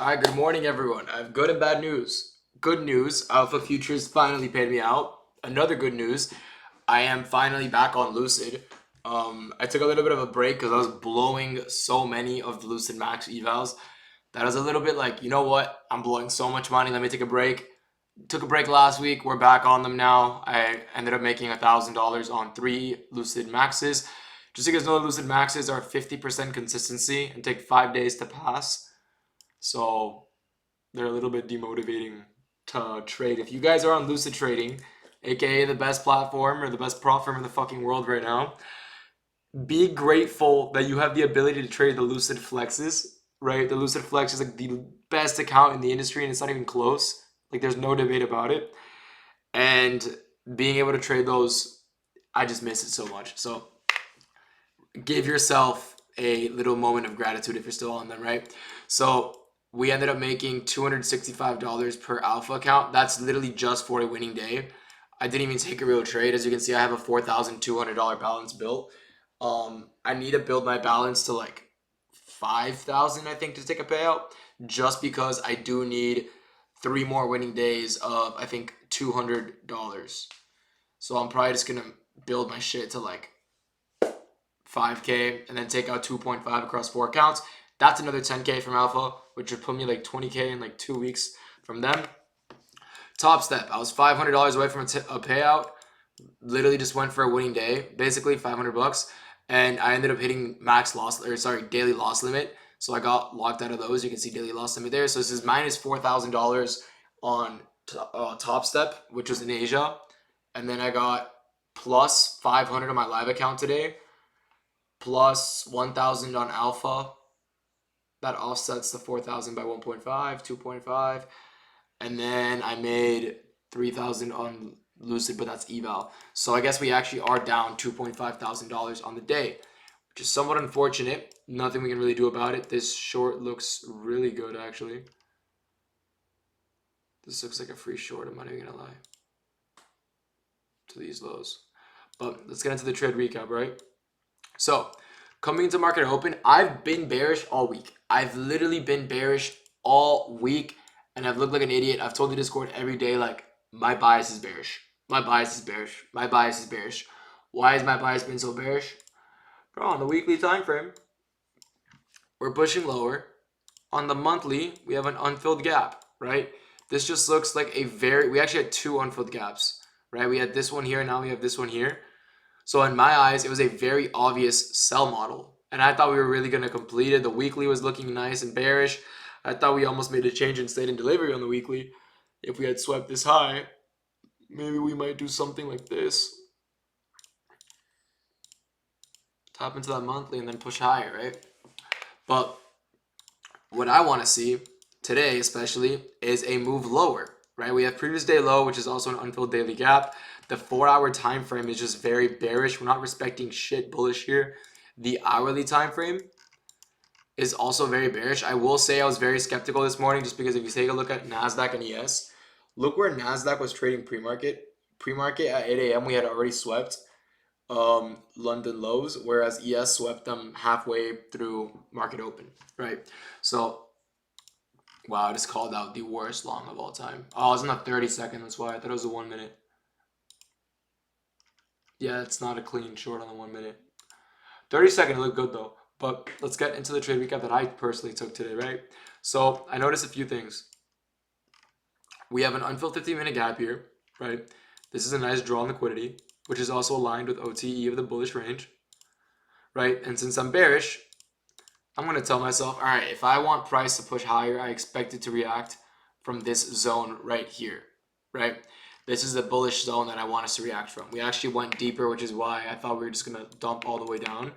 Hi, good morning, everyone. I have good and bad news. Good news, Alpha Futures finally paid me out. Another good news, I am finally back on Lucid. I took a little bit of a break because I was blowing so many of the Lucid Max evals that I was a little bit like, you know what? I'm blowing so much money. Let me take a break. Took a break last week. We're back on them now. I ended up making $1,000 on 3 Lucid Maxes. Just so you guys know, Lucid Maxes are 50% consistency and take 5 days to pass. So they're a little bit demotivating to trade. If you guys are on Lucid Trading, aka the best platform or the best prop firm in the fucking world right now, be grateful that you have the ability to trade the Lucid Flexes, right? The Lucid Flex is like the best account in the industry and it's not even close. Like there's no debate about it. And being able to trade those, I just miss it so much. So give yourself a little moment of gratitude if you're still on them, right? So we ended up making $265 per alpha account. That's literally just for a winning day. I didn't even take a real trade. As you can see, I have a $4,200 balance built. I need to build my balance to like 5,000, I think, to take a payout, just because I do need 3 more winning days of, I think, $200. So I'm probably just gonna build my shit to like 5K and then take out 2.5 across 4 accounts. That's another 10K from Alpha, which would put me like 20K in like 2 weeks from them. Top Step, I was $500 away from a payout. Literally just went for a winning day, basically 500 bucks, and I ended up hitting daily loss limit. So I got locked out of those. You can see daily loss limit there. So this is minus $4,000 on Top Step, which was in Asia, and then I got plus 500 on my live account today, plus 1,000 on Alpha. That offsets the 4,000 by 1.5, 2.5. And then I made 3,000 on Lucid, but that's eval. So I guess we actually are down $2,500 on the day, which is somewhat unfortunate. Nothing we can really do about it. This short looks really good, actually. This looks like a free short, I'm not even gonna lie, to these lows. But let's get into the trade recap, right? So coming into market open, I've been bearish all week. I've literally been bearish all week, and I've looked like an idiot. I've told the Discord every day, like, my bias is bearish. My bias is bearish. My bias is bearish. Why has my bias been so bearish? Bro, on the weekly time frame, we're pushing lower. On the monthly, we have an unfilled gap, right? This just looks like we actually had 2 unfilled gaps, right? We had this one here, now we have this one here. So in my eyes, it was a very obvious sell model. And I thought we were really going to complete it. The weekly was looking nice and bearish. I thought we almost made a change in state and delivery on the weekly. If we had swept this high, maybe we might do something like this. Tap into that monthly and then push higher, right? But what I want to see today especially is a move lower, right? We have previous day low, which is also an unfilled daily gap. The 4-hour time frame is just very bearish. We're not respecting shit bullish here. The hourly time frame is also very bearish. I will say I was very skeptical this morning just because if you take a look at Nasdaq and ES, look where Nasdaq was trading pre-market. Pre-market at 8 a.m. we had already swept London lows, whereas ES swept them halfway through market open, right? So wow, I just called out the worst long of all time. Oh, it's not 30-second. That's why I thought it was a 1 minute. Yeah, it's not a clean short on the 1 minute. 30-second looked good though. But let's get into the trade recap that I personally took today, right? So I noticed a few things. We have an unfilled 15-minute gap here, right? This is a nice draw on liquidity, which is also aligned with OTE of the bullish range, right? And since I'm bearish, I'm going to tell myself, all right, if I want price to push higher, I expect it to react from this zone right here, right? This is the bullish zone that I want us to react from. We actually went deeper, which is why I thought we were just going to dump all the way down.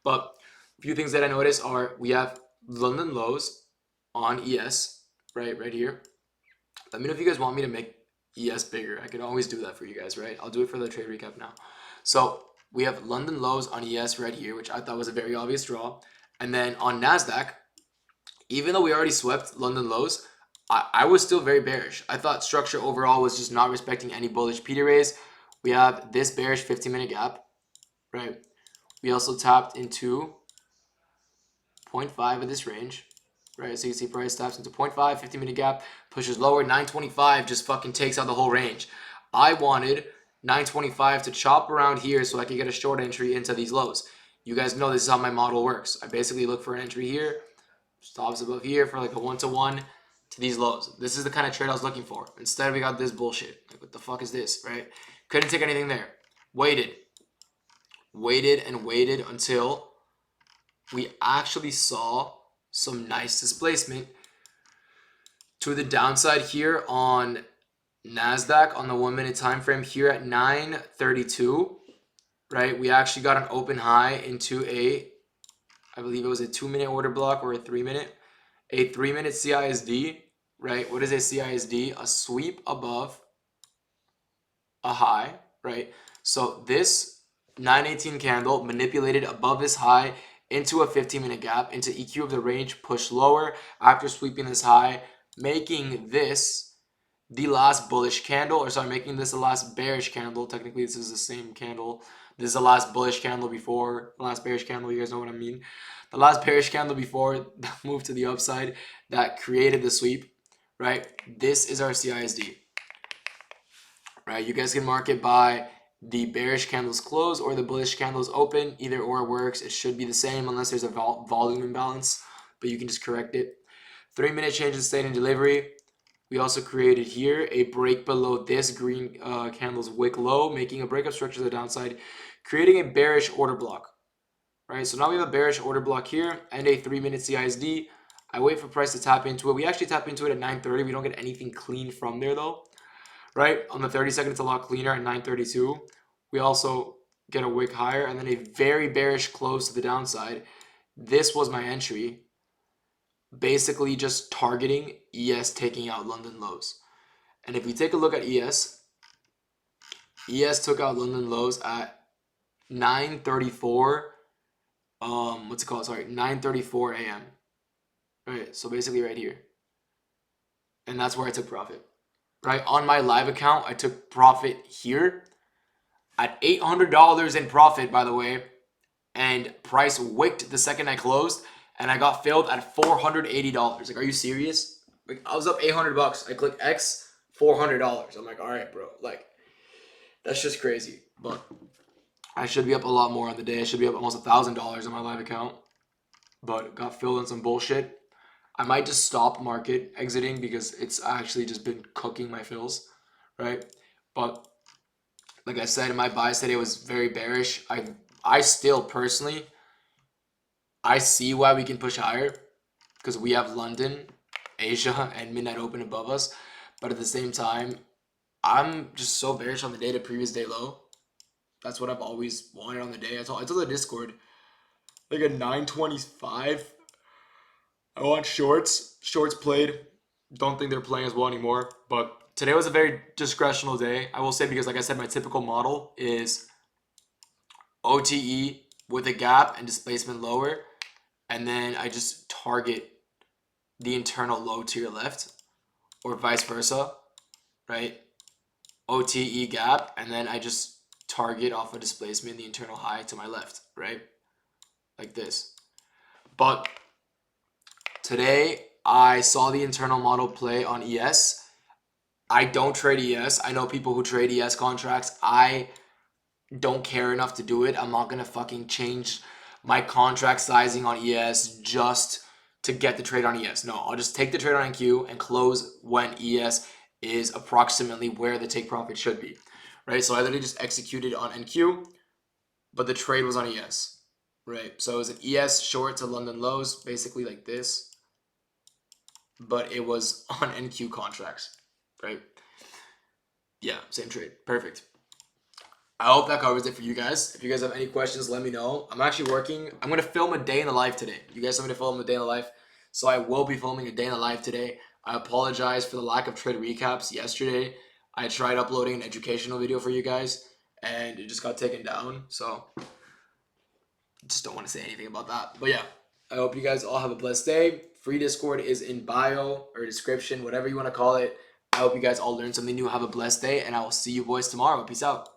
But a few things that I noticed are we have London lows on ES, right here. Let me know if you guys want me to make ES bigger. I can always do that for you guys, right? I'll do it for the trade recap now. So we have London lows on ES right here, which I thought was a very obvious draw. And then on Nasdaq, even though we already swept London lows, I was still very bearish. I thought structure overall was just not respecting any bullish P raise. We have this bearish 15-minute gap, right? We also tapped into 0.5 of this range, right? So you can see price taps into 0.5, 50-minute gap, pushes lower, 925 just fucking takes out the whole range. I wanted 925 to chop around here so I could get a short entry into these lows. You guys know this is how my model works. I basically look for an entry here, stops above here for like a 1-to-1 to these lows. This is the kind of trade I was looking for. Instead, we got this bullshit. Like, what the fuck is this, right? Couldn't take anything there. Waited and waited until we actually saw some nice displacement to the downside here on Nasdaq on the 1-minute time frame here at 932, right? We actually got an open high into I believe it was a 2-minute order block or a 3-minute. A 3-minute CISD, right? What is a CISD? A sweep above a high, right? So this 918 candle manipulated above this high into a 15-minute gap, into EQ of the range, push lower after sweeping this high, making this the last bullish candle, or sorry, making this the last bearish candle. Technically, this is the same candle. This is the last bullish candle before the last bearish candle. You guys know what I mean? The last bearish candle before the move to the upside that created the sweep, right? This is our CISD, right? You guys can mark it by the bearish candles close or the bullish candles open. Either or works. It should be the same unless there's a volume imbalance, but you can just correct it. 3-minute change in state and delivery. We also created here a break below this green candle's wick low, making a breakup structure to the downside, creating a bearish order block, right? So now we have a bearish order block here and a 3-minute CISD. I wait for price to tap into it. We actually tap into it at 930. We don't get anything clean from there though, right? On the 30-second, it's a lot cleaner at 932. We also get a wick higher and then a very bearish close to the downside. This was my entry, basically just targeting ES taking out London lows. And if we take a look at ES took out London lows at 9:34 what's it called, sorry, 9:34 a.m. right? So basically right here, and that's where I took profit, right? On my live account, I took profit here at $800 in profit, by the way, and price wicked the second I closed, and I got filled at $480. Like, are you serious? Like, I was up $800. I click X, $400. I'm like, all right, bro. Like, that's just crazy. But I should be up a lot more on the day. I should be up almost $1,000 on my live account. But got filled in some bullshit. I might just stop market exiting because it's actually just been cooking my fills, right? But like I said, my bias today was very bearish. I still personally, I see why we can push higher because we have London, Asia, and midnight open above us. But at the same time, I'm just so bearish on the day to previous day low. That's what I've always wanted on the day. I told the Discord, like at 9:25, I want shorts. Shorts played. Don't think they're playing as well anymore. But today was a very discretional day, I will say, because like I said, my typical model is OTE with a gap and displacement lower. And then I just target the internal low to your left or vice versa, right? OTE gap, and then I just target off a displacement the internal high to my left, right? Like this. But today I saw the internal model play on ES. I don't trade ES. I know people who trade ES contracts. I don't care enough to do it. I'm not gonna fucking change my contract sizing on ES just to get the trade on ES. No, I'll just take the trade on NQ and close when ES is approximately where the take profit should be, right? So I literally just executed on NQ, but the trade was on ES, right? So it was an ES short to London lows, basically like this, but it was on NQ contracts, right? Yeah, same trade. Perfect. I hope that covers it for you guys. If you guys have any questions, let me know. I'm actually working. I'm going to film a day in the life today. You guys want me to film a day in the life? So I will be filming a day in the life today. I apologize for the lack of trade recaps yesterday. I tried uploading an educational video for you guys, and it just got taken down. So I just don't want to say anything about that. But yeah, I hope you guys all have a blessed day. Free Discord is in bio or description, whatever you want to call it. I hope you guys all learned something new. Have a blessed day, and I will see you boys tomorrow. Peace out.